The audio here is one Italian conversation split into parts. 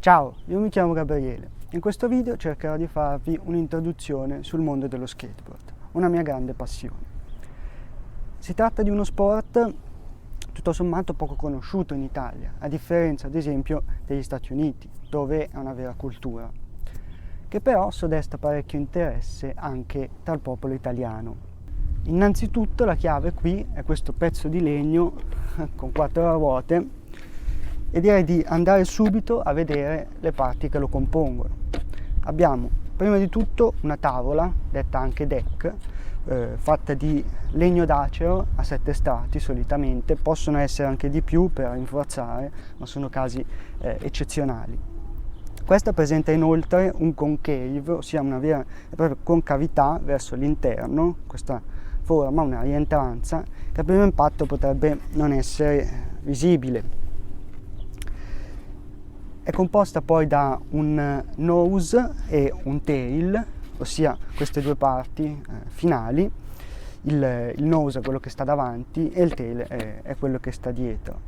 Ciao, io mi chiamo Gabriele. In questo video cercherò di farvi un'introduzione sul mondo dello skateboard, una mia grande passione. Si tratta di uno sport tutto sommato poco conosciuto in Italia, a differenza ad esempio degli Stati Uniti, dove è una vera cultura, che però sodesta parecchio interesse anche tra il popolo italiano. Innanzitutto la chiave qui è questo pezzo di legno con 4 ruote e direi di andare subito a vedere le parti che lo compongono. Abbiamo prima di tutto una tavola, detta anche deck, fatta di legno d'acero a 7 strati solitamente, possono essere anche di più per rinforzare, ma sono casi eccezionali. Questa presenta inoltre un concave, ossia una vera e propria concavità verso l'interno, questa forma, una rientranza, che a primo impatto potrebbe non essere visibile. È composta poi da un nose e un tail, ossia queste due parti finali. Il nose è quello che sta davanti e il tail è quello che sta dietro.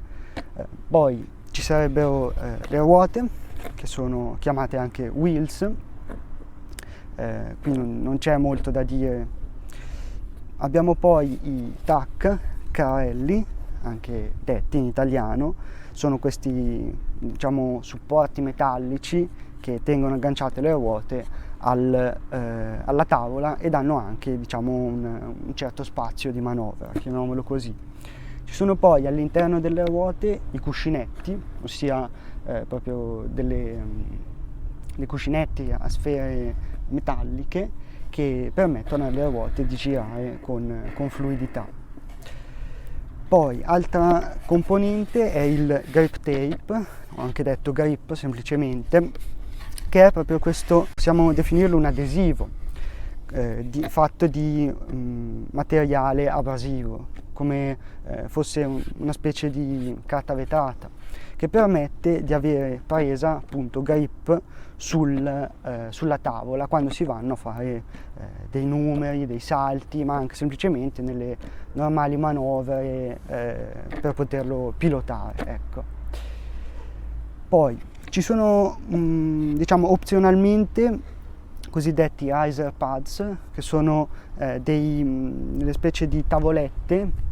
Poi ci sarebbero le ruote, che sono chiamate anche wheels. Qui non c'è molto da dire. Abbiamo poi i tack, carrelli, anche detti in italiano. Sono questi, diciamo, supporti metallici che tengono agganciate le ruote alla tavola e danno anche, diciamo, un certo spazio di manovra, chiamiamolo così. Ci sono poi all'interno delle ruote i cuscinetti, ossia proprio dei cuscinetti a sfere metalliche che permettono alle ruote di girare con fluidità. Poi, altra componente è il grip tape, o anche detto grip semplicemente, che è proprio questo, possiamo definirlo un adesivo, fatto di materiale abrasivo, come fosse una specie di carta vetrata, che permette di avere presa, appunto, grip sulla tavola quando si vanno a fare dei numeri, dei salti, ma anche semplicemente nelle normali manovre per poterlo pilotare, ecco. Poi ci sono diciamo opzionalmente cosiddetti riser pads, che sono delle specie di tavolette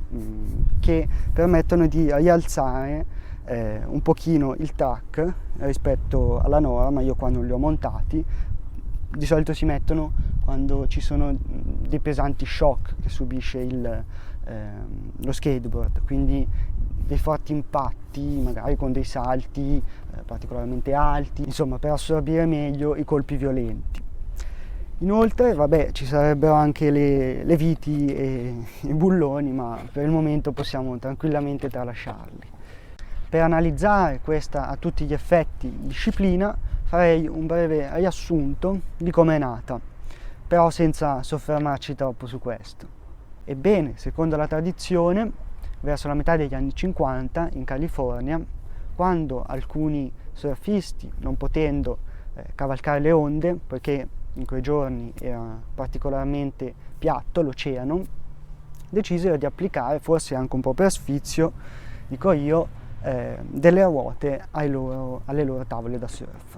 che permettono di rialzare un pochino il track rispetto alla norma. Io quando li ho montati, di solito si mettono quando ci sono dei pesanti shock che subisce lo skateboard, quindi dei forti impatti, magari con dei salti particolarmente alti, insomma, per assorbire meglio i colpi violenti. Inoltre, vabbè, ci sarebbero anche le viti e i bulloni, ma per il momento possiamo tranquillamente tralasciarli. Per analizzare questa a tutti gli effetti disciplina farei un breve riassunto di come è nata, però senza soffermarci troppo su questo. Ebbene, secondo la tradizione, verso la metà degli anni 50 in California, quando alcuni surfisti, non potendo cavalcare le onde, poiché in quei giorni era particolarmente piatto l'oceano, decisero di applicare, forse anche un po' per sfizio, dico io, delle ruote alle loro tavole da surf,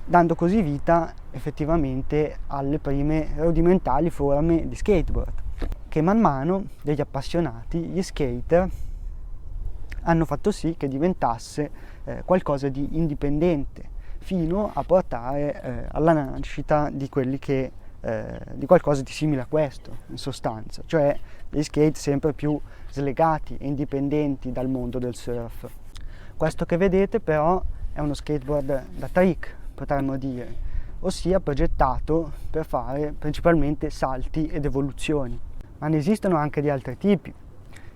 dando così vita effettivamente alle prime rudimentali forme di skateboard, che man mano degli appassionati, gli skater, hanno fatto sì che diventasse qualcosa di indipendente, fino a portare alla nascita di di qualcosa di simile a questo, in sostanza, cioè gli skate sempre più slegati e indipendenti dal mondo del surf. Questo che vedete però è uno skateboard da trick, potremmo dire, ossia progettato per fare principalmente salti ed evoluzioni, ma ne esistono anche di altri tipi.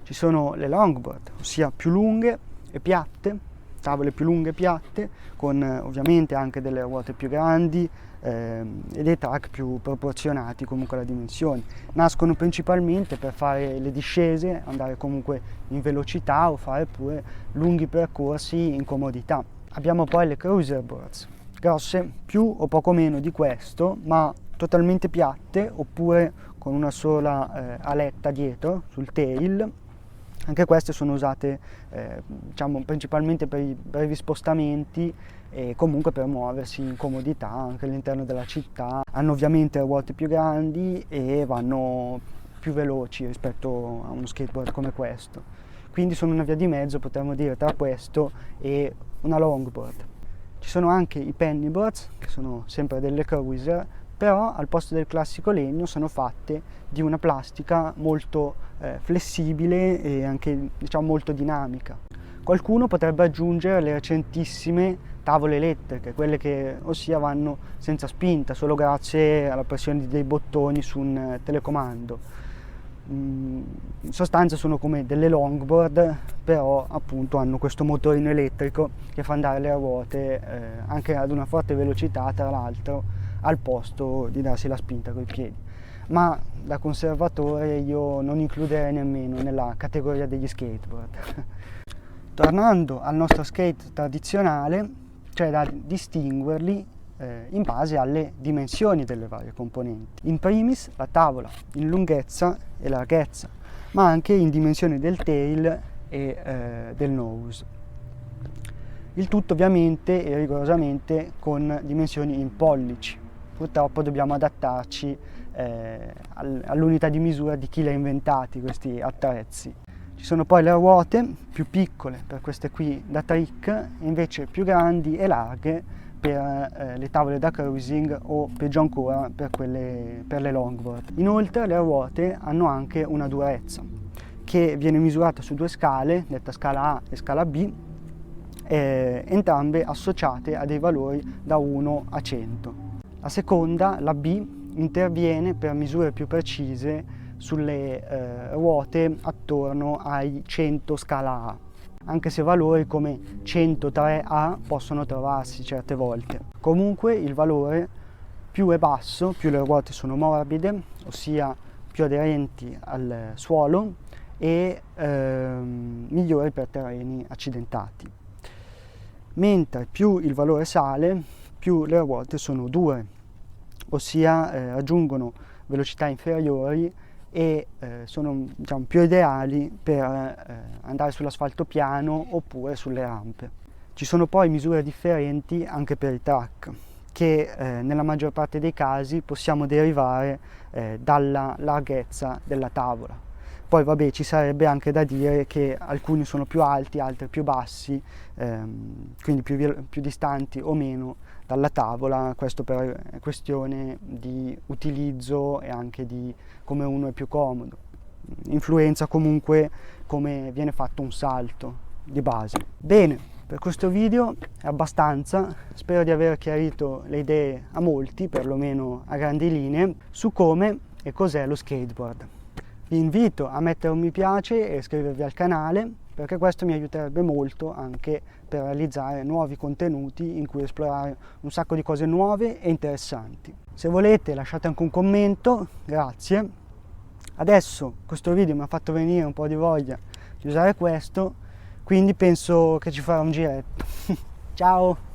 Ci sono le longboard, ossia più lunghe e piatte, tavole più lunghe e piatte, con ovviamente anche delle ruote più grandi e dei track più proporzionati comunque alla dimensione. Nascono principalmente per fare le discese, andare comunque in velocità o fare pure lunghi percorsi in comodità. Abbiamo poi le cruiser boards, grosse più o poco meno di questo, ma totalmente piatte oppure con una sola aletta dietro sul tail, Anche queste sono usate diciamo, principalmente per i brevi spostamenti e comunque per muoversi in comodità anche all'interno della città. Hanno ovviamente ruote più grandi e vanno più veloci rispetto a uno skateboard come questo. Quindi sono una via di mezzo, potremmo dire, tra questo e una longboard. Ci sono anche i pennyboards, che sono sempre delle cruiser, però al posto del classico legno sono fatte di una plastica molto flessibile e anche, diciamo, molto dinamica. Qualcuno potrebbe aggiungere le recentissime tavole elettriche, quelle che ossia vanno senza spinta, solo grazie alla pressione dei bottoni su un telecomando. In sostanza sono come delle longboard, però appunto hanno questo motorino elettrico che fa andare le ruote anche ad una forte velocità, tra l'altro, al posto di darsi la spinta coi piedi. Ma da conservatore io non includerei nemmeno nella categoria degli skateboard. Tornando al nostro skate tradizionale, c'è da distinguerli in base alle dimensioni delle varie componenti. In primis la tavola in lunghezza e larghezza, ma anche in dimensioni del tail e del nose. Il tutto ovviamente e rigorosamente con dimensioni in pollici. Purtroppo dobbiamo adattarci all'unità di misura di chi li ha inventati questi attrezzi. Ci sono poi le ruote più piccole per queste qui da trick, e invece più grandi e larghe per le tavole da cruising o peggio ancora per le longboard. Inoltre le ruote hanno anche una durezza che viene misurata su due scale, detta scala A e scala B, entrambe associate a dei valori da 1 a 100. La seconda, la B, interviene per misure più precise sulle ruote attorno ai 100 scala A, anche se valori come 103A possono trovarsi certe volte. Comunque il valore più è basso, più le ruote sono morbide, ossia più aderenti al suolo e migliori per terreni accidentati. Mentre più il valore sale, più le ruote sono dure, ossia raggiungono velocità inferiori e sono, diciamo, più ideali per andare sull'asfalto piano oppure sulle rampe. Ci sono poi misure differenti anche per i track, che nella maggior parte dei casi possiamo derivare dalla larghezza della tavola. Poi vabbè, ci sarebbe anche da dire che alcuni sono più alti, altri più bassi, quindi più distanti o meno dalla tavola, questo per questione di utilizzo e anche di come uno è più comodo. Influenza comunque come viene fatto un salto di base. Bene, per questo video è abbastanza, spero di aver chiarito le idee a molti, perlomeno a grandi linee, su come e cos'è lo skateboard. Vi invito a mettere un mi piace e iscrivervi al canale, perché questo mi aiuterebbe molto anche per realizzare nuovi contenuti in cui esplorare un sacco di cose nuove e interessanti. Se volete lasciate anche un commento, grazie. Adesso questo video mi ha fatto venire un po' di voglia di usare questo, quindi penso che ci farò un giretto. Ciao!